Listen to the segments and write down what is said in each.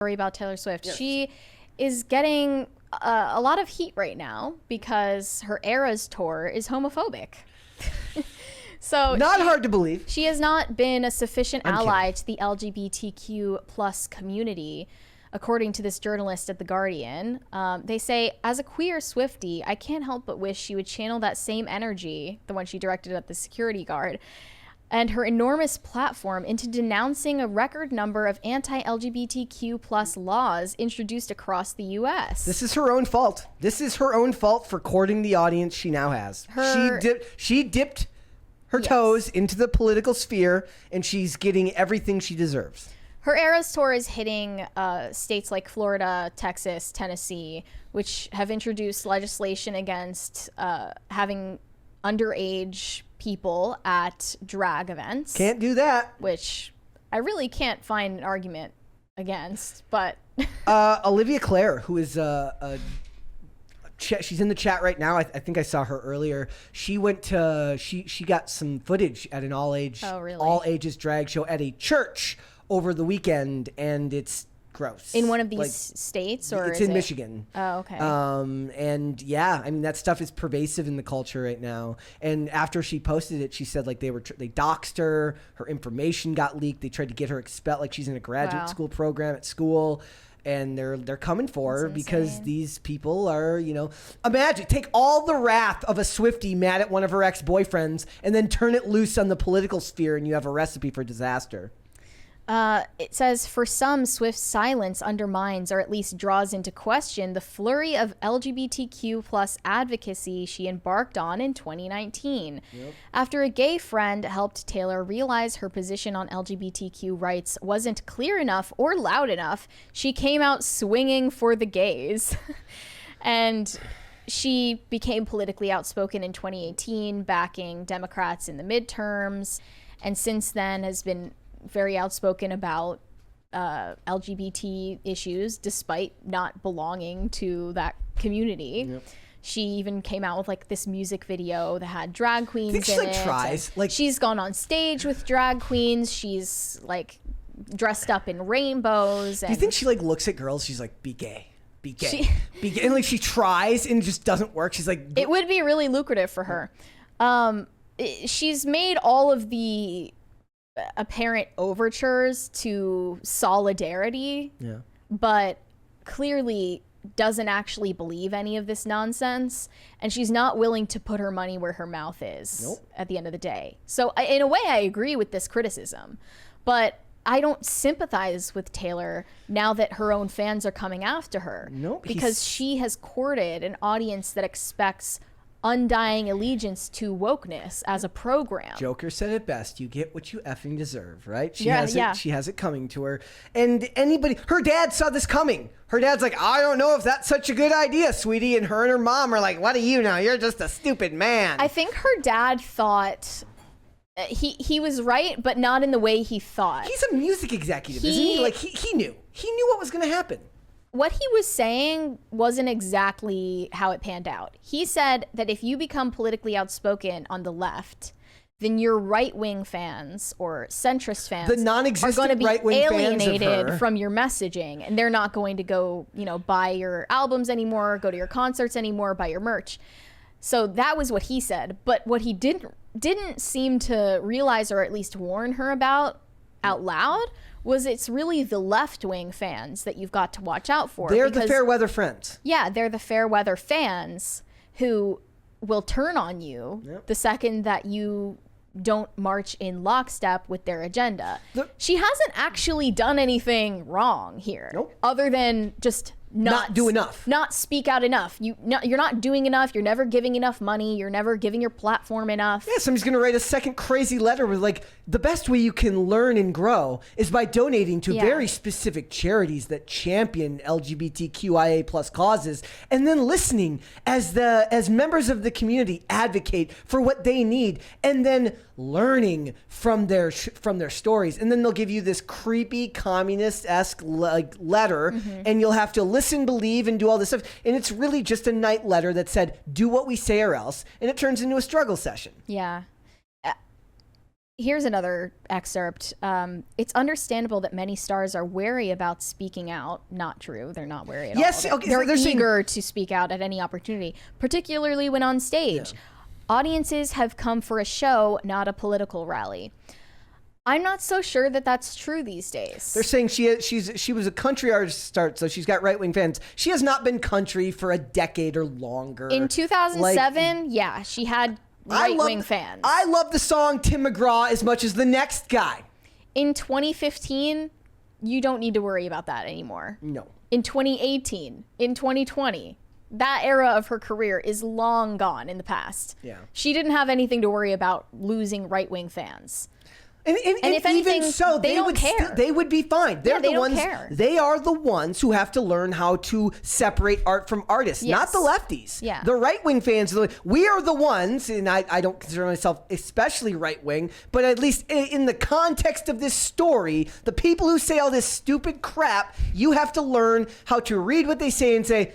Story about Taylor Swift. Yes. She is getting a lot of heat right now because her Eras tour is homophobic. So Not hard to believe. she has not been a sufficient I'm ally to the LGBTQ plus community, according to this journalist at The Guardian. They say, as a queer Swiftie, I can't help but wish she would channel that same energy, the one she directed at the security guard, and her enormous platform into denouncing a record number of anti-LGBTQ plus laws introduced across the U.S. This is her own fault. This is her own fault for courting the audience she now has. She dipped her toes into the political sphere, and she's getting everything she deserves. Her Eras tour is hitting states like Florida, Texas, Tennessee, which have introduced legislation against having underage people at drag events. Can't do that. Which I really can't find an argument against, but... Olivia Clare, who is she's in the chat right now. I think I saw her earlier. She went to... She got some footage at an all ages drag show at a church over the weekend, and it's gross. In one of these states, or it's in Michigan. Oh, okay. And yeah, I mean, that stuff is pervasive in the culture right now. And after she posted it, she said like they doxed her, her information got leaked, they tried to get her expelled, like she's in a graduate school program at school. And they're coming for her because these people are, imagine, take all the wrath of a Swiftie mad at one of her ex-boyfriends and then turn it loose on the political sphere, and you have a recipe for disaster. It says, for some, Swift's silence undermines or at least draws into question the flurry of LGBTQ plus advocacy she embarked on in 2019. Yep. After a gay friend helped Taylor realize her position on LGBTQ rights wasn't clear enough or loud enough, she came out swinging for the gays. And she became politically outspoken in 2018, backing Democrats in the midterms, and since then has been very outspoken about LGBT issues, despite not belonging to that community. Yep. She even came out with like this music video that had drag queens in it. Tries. She's gone on stage with drag queens. She's like dressed up in rainbows. Do you think she like looks at girls? She's like, be gay. Be gay. Be gay. And like she tries and it just doesn't work. She's like, it would be really lucrative for her. She's made all of the apparent overtures to solidarity, but clearly doesn't actually believe any of this nonsense, and she's not willing to put her money where her mouth is at the end of the day. So in a way, I agree with this criticism, but I don't sympathize with Taylor now that her own fans are coming after her, because she has courted an audience that expects undying allegiance to wokeness as a program. Joker said it best. You get what you effing deserve, right? She has it coming to her. And her dad saw this coming. Her dad's like, I don't know if that's such a good idea, sweetie. And her mom are like, what do you know? You're just a stupid man. I think her dad thought he was right, but not in the way he thought. He's a music executive, isn't he? Like he knew what was going to happen. What he was saying wasn't exactly how it panned out. He said that if you become politically outspoken on the left, then your right-wing fans or centrist fans the non-existent are going to be right-wing alienated from your messaging, and they're not going to go, buy your albums anymore, go to your concerts anymore, buy your merch. So that was what he said. But what he didn't seem to realize, or at least warn her about out loud, was it's really the left-wing fans that you've got to watch out for. They're the fair weather friends. Yeah, they're the fair weather fans who will turn on you the second that you don't march in lockstep with their agenda. She hasn't actually done anything wrong here, other than just not do enough, not speak out enough. You're not doing enough. You're never giving enough money. You're never giving your platform enough. Yeah, somebody's gonna write a second crazy letter with like, the best way you can learn and grow is by donating to very specific charities that champion LGBTQIA plus causes, and then listening as members of the community advocate for what they need, and then learning from their stories. And then they'll give you this creepy communist-esque letter, and you'll have to listen, believe, and do all this stuff. And it's really just a night letter that said, do what we say or else. And it turns into a struggle session. Yeah. Here's another excerpt. It's understandable that many stars are wary about speaking out. Not true. They're not wary at all. Yes, okay, They're they're saying- eager to speak out at any opportunity, particularly when on stage. Audiences have come for a show, not a political rally. I'm not so sure that that's true these days. They're saying she was a country artist to start, so she's got right-wing fans. She has not been country for a decade or longer. In 2007, yeah, she had right-wing fans. I love the song Tim McGraw as much as the next guy. In 2015, you don't need to worry about that anymore. No. In 2018, in 2020, that era of her career is long gone in the past. Yeah. She didn't have anything to worry about losing right-wing fans. And if anything, even so, they don't would care. They would be fine. They're they the don't ones. care. They are the ones who have to learn how to separate art from artists, not Yes. the lefties. Yeah. The right-wing fans. We are the ones, and I don't consider myself especially right-wing, but at least in the context of this story, the people who say all this stupid crap, you have to learn how to read what they say and say,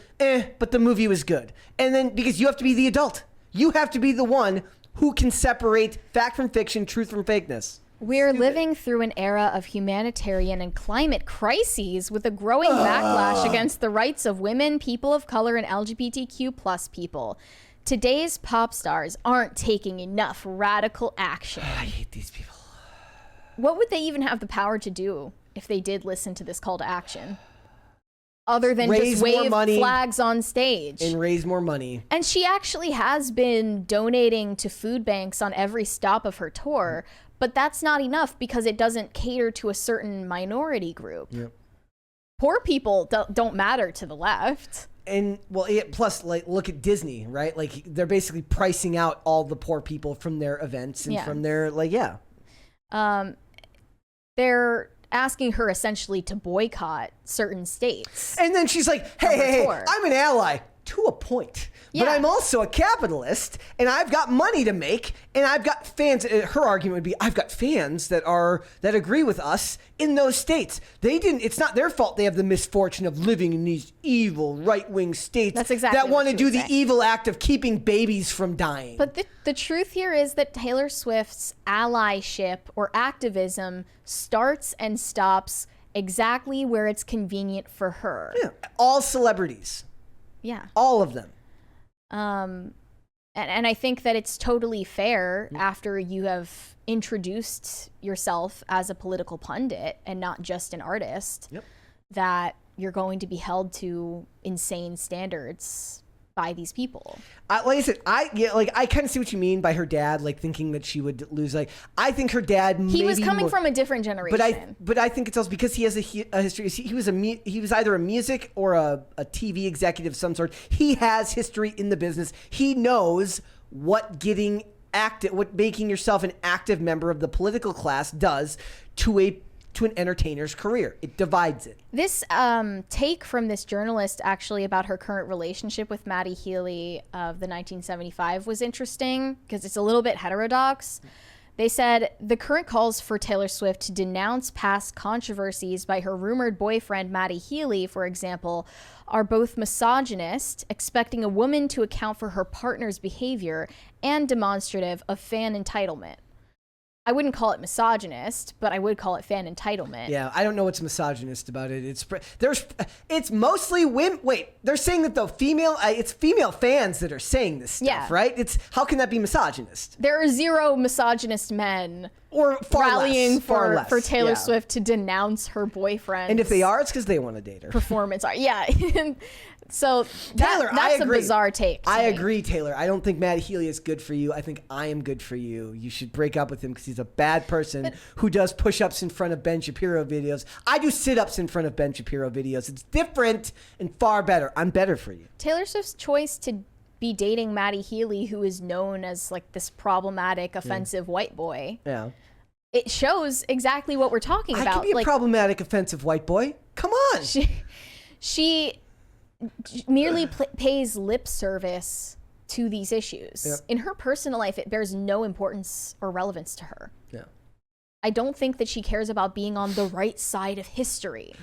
but the movie was good. And then, because you have to be the adult. You have to be the one who can separate fact from fiction, truth from fakeness. We're living through an era of humanitarian and climate crises with a growing backlash against the rights of women, people of color, and LGBTQ plus people. Today's pop stars aren't taking enough radical action. I hate these people. What would they even have the power to do if they did listen to this call to action? Other than Raise just more wave money flags on stage. And raise more money. And she actually has been donating to food banks on every stop of her tour, but that's not enough because it doesn't cater to a certain minority group. Yep. Poor people don't matter to the left. And well, plus, like, look at Disney, right? Like, they're basically pricing out all the poor people from their events and from their, They're asking her essentially to boycott certain states. And then she's like, hey, tour. I'm an ally to a point. But Yeah. I'm also a capitalist, and I've got money to make, and I've got fans. Her argument would be, I've got fans that agree with us in those states. It's not their fault they have the misfortune of living in these evil right-wing states That's exactly that what want to she do would the say. evil act of keeping babies from dying. But the truth here is that Taylor Swift's allyship or activism starts and stops exactly where it's convenient for her. Yeah. All celebrities. Yeah. All of them. And I think that it's totally fair after you have introduced yourself as a political pundit and not just an artist, that you're going to be held to insane standards by these people. Like I said, I kind of see what you mean by her dad, like thinking that she would lose. Like, I think her dad. He was coming from a different generation. But I think it's also because he has a history. He was either a music or a TV executive of some sort. He has history in the business. He knows what making yourself an active member of the political class does to an entertainer's career. It divides it. This take from this journalist actually about her current relationship with Maddie Healy of the 1975 was interesting because it's a little bit heterodox. They said the current calls for Taylor Swift to denounce past controversies by her rumored boyfriend Maddie Healy, for example, are both misogynist, expecting a woman to account for her partner's behavior, and demonstrative of fan entitlement. I wouldn't call it misogynist, but I would call it fan entitlement. Yeah, I don't know what's misogynist about it. It's mostly women. Wait, they're saying that it's female fans that are saying this stuff, right? How can that be misogynist? There are zero misogynist men or rallying far less. for Taylor Swift to denounce her boyfriend. And if they are, it's because they want to date her. Performance art, yeah. So Taylor, that's a bizarre take. I agree, Taylor. I don't think Matt Healy is good for you. I think I am good for you. You should break up with him because he's a bad person who does push-ups in front of Ben Shapiro videos. I do sit-ups in front of Ben Shapiro videos. It's different and far better. I'm better for you. Taylor Swift's choice to be dating Maddie Healy, who is known as like this problematic, offensive white boy. Yeah. It shows exactly what we're talking about. I could be a problematic, offensive white boy. Come on. She merely pays lip service to these issues. Yep. In her personal life, it bears no importance or relevance to her. Yeah. I don't think that she cares about being on the right side of history.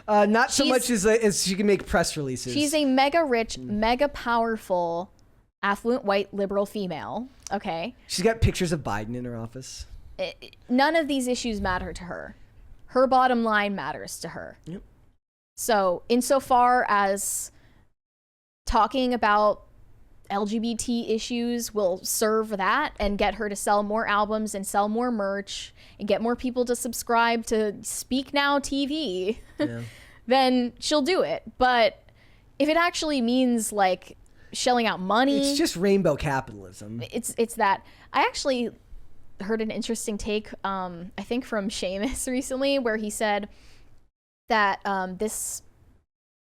Not so much as she can make press releases. She's a mega rich, mega powerful, affluent white liberal female. Okay. She's got pictures of Biden in her office. none of these issues matter to her. Her bottom line matters to her. Yep. So insofar as talking about LGBT issues will serve that and get her to sell more albums and sell more merch and get more people to subscribe to Speak Now TV, then she'll do it. But if it actually means like shelling out money, it's just rainbow capitalism. It's that. I actually heard an interesting take, I think from Seamus recently, where he said that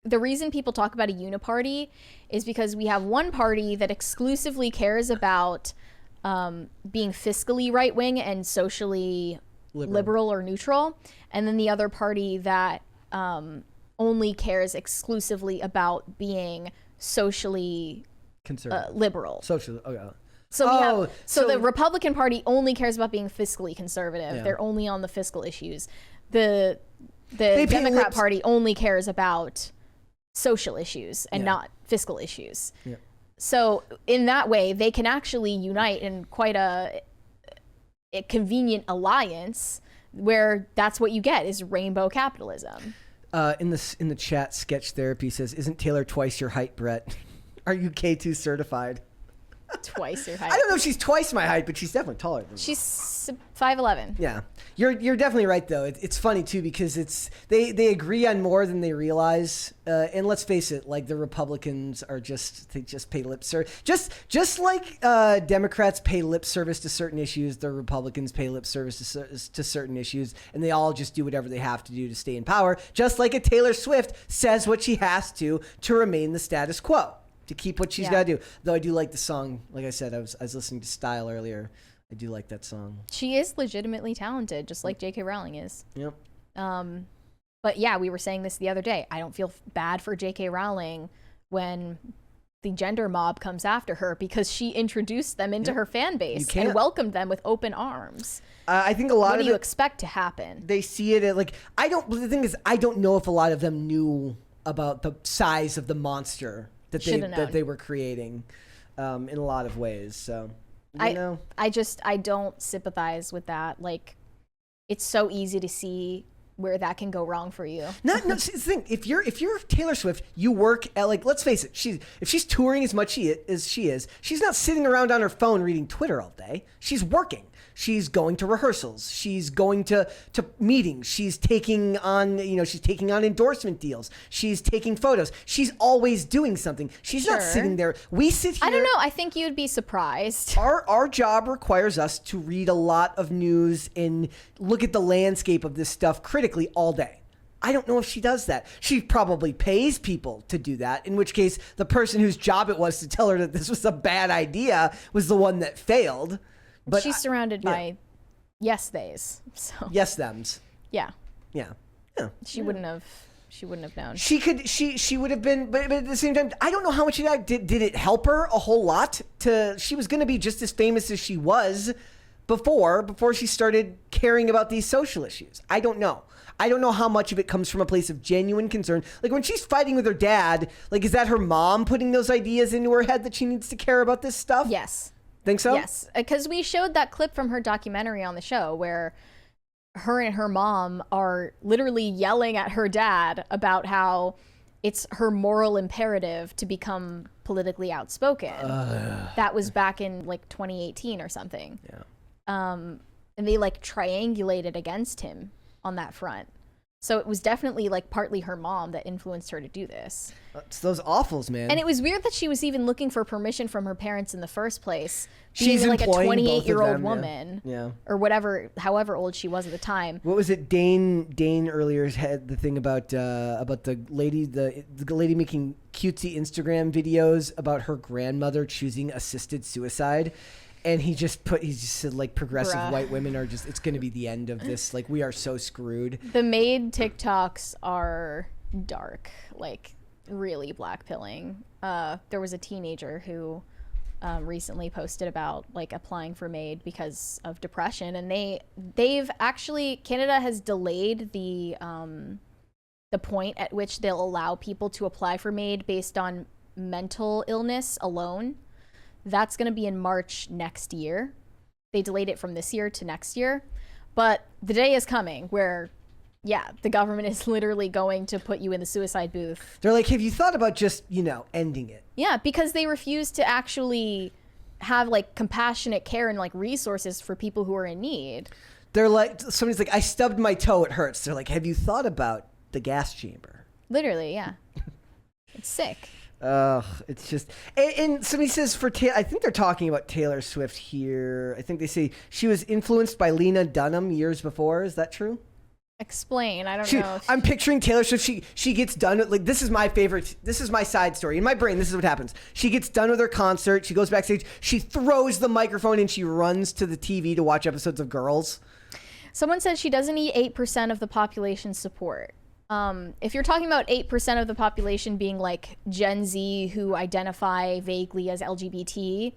the reason people talk about a uniparty is because we have one party that exclusively cares about being fiscally right-wing and socially liberal or neutral, and then the other party that only cares exclusively about being socially liberal. Socially, okay. So the Republican Party only cares about being fiscally conservative. Yeah. They're only on the fiscal issues. The Democrat Party only cares about social issues and not fiscal issues. Yeah. So in that way, they can actually unite in quite a convenient alliance where that's what you get is rainbow capitalism. In the chat, Sketch Therapy says, "Isn't Taylor twice your height, Brett? Are you K2 certified?" Twice your height. I don't know if she's twice my height, but she's definitely taller than me. She's 5'11". Yeah, you're definitely right though. It's funny too because they agree on more than they realize. And let's face it, like the Republicans are they just pay lip service. Just like Democrats pay lip service to certain issues, the Republicans pay lip service to certain issues, and they all just do whatever they have to do to stay in power. Just like a Taylor Swift says what she has to remain the status quo. To keep what she's got to do. Though I do like the song. Like I said, I was listening to Style earlier. I do like that song. She is legitimately talented, just like J.K. Rowling is. Yep. But yeah, we were saying this the other day. I don't feel bad for J.K. Rowling when the gender mob comes after her because she introduced them into her fan base and welcomed them with open arms. I think a lot of what do you expect to happen? They see it like the thing is I don't know if a lot of them knew about the size of the monster that they were creating in a lot of ways. So I don't sympathize with that. Like, it's so easy to see where that can go wrong for you. No, see, the thing, if you're Taylor Swift, you work at, like, let's face it, if she's touring as much as she is, she's not sitting around on her phone reading Twitter all day. She's working. She's going to rehearsals. She's going to meetings. She's taking on endorsement deals. She's taking photos. She's always doing something. She's not sitting there. We sit here. I don't know. I think you'd be surprised. Our job requires us to read a lot of news and look at the landscape of this stuff critically all day. I don't know if she does that. She probably pays people to do that, in which case the person whose job it was to tell her that this was a bad idea was the one that failed. But she's surrounded by yes theys. So yes thems. Yeah. She wouldn't have known. She would have been, but at the same time, I don't know how much of that did it help her a whole lot. She was going to be just as famous as she was before she started caring about these social issues. I don't know how much of it comes from a place of genuine concern. Like when she's fighting with her dad, like is that her mom putting those ideas into her head that she needs to care about this stuff? Yes. Think so? Yes, because we showed that clip from her documentary on the show where her and her mom are literally yelling at her dad about how it's her moral imperative to become politically outspoken. That was back in like 2018 or something. Yeah. And they like triangulated against him on that front. So it was definitely like partly her mom that influenced her to do this. It's those awfuls, man. And it was weird that she was even looking for permission from her parents in the first place. She's being like a employing 28-year-old woman. Yeah. Or whatever, however old she was at the time. What was it? Dane earlier had the thing about the lady making cutesy Instagram videos about her grandmother choosing assisted suicide. And he just said, like, progressive white women are just, it's going to be the end of this. Like, we are so screwed. The maid TikToks are dark, like, really blackpilling. There was a teenager who recently posted about, like, applying for maid because of depression. And they've actually, Canada has delayed the point at which they'll allow people to apply for maid based on mental illness alone. That's going to be in March next year. they delayed it from this year to next year. But the day is coming where, yeah, the government is literally going to put you in the suicide booth. They're like, have you thought about just, ending it? Yeah, because they refuse to actually have like compassionate care and like resources for people who are in need. They're like, somebody's like, I stubbed my toe, it hurts. They're like, have you thought about the gas chamber? Literally, yeah. It's sick. It's just, and somebody says I think they're talking about Taylor Swift here. I think they say she was influenced by Lena Dunham years before. Is that true? Explain. I don't know. I'm picturing Taylor Swift. She gets done with, like, this is my favorite. This is my side story. In my brain, this is what happens. She gets done with her concert. She goes backstage. She throws the microphone and she runs to the TV to watch episodes of Girls. Someone said she doesn't need 8% of the population's support. If you're talking about 8% of the population being like Gen Z who identify vaguely as LGBT,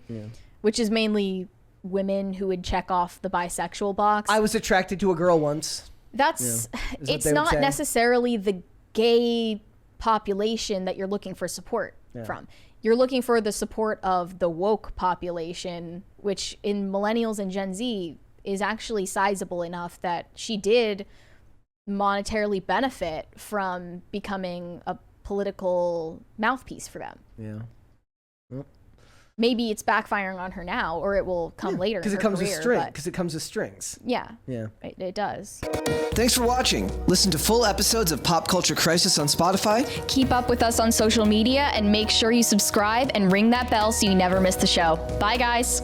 which is mainly women who would check off the bisexual box. I was attracted to a girl once. It's not necessarily the gay population that you're looking for support from. You're looking for the support of the woke population, which in millennials and Gen Z is actually sizable enough that she did monetarily benefit from becoming a political mouthpiece for them. Yeah. Maybe it's backfiring on her now, or it will come later. Because it comes with strings. Yeah. Yeah. It does. Thanks for watching. Listen to full episodes of Pop Culture Crisis on Spotify. Keep up with us on social media and make sure you subscribe and ring that bell so you never miss the show. Bye, guys.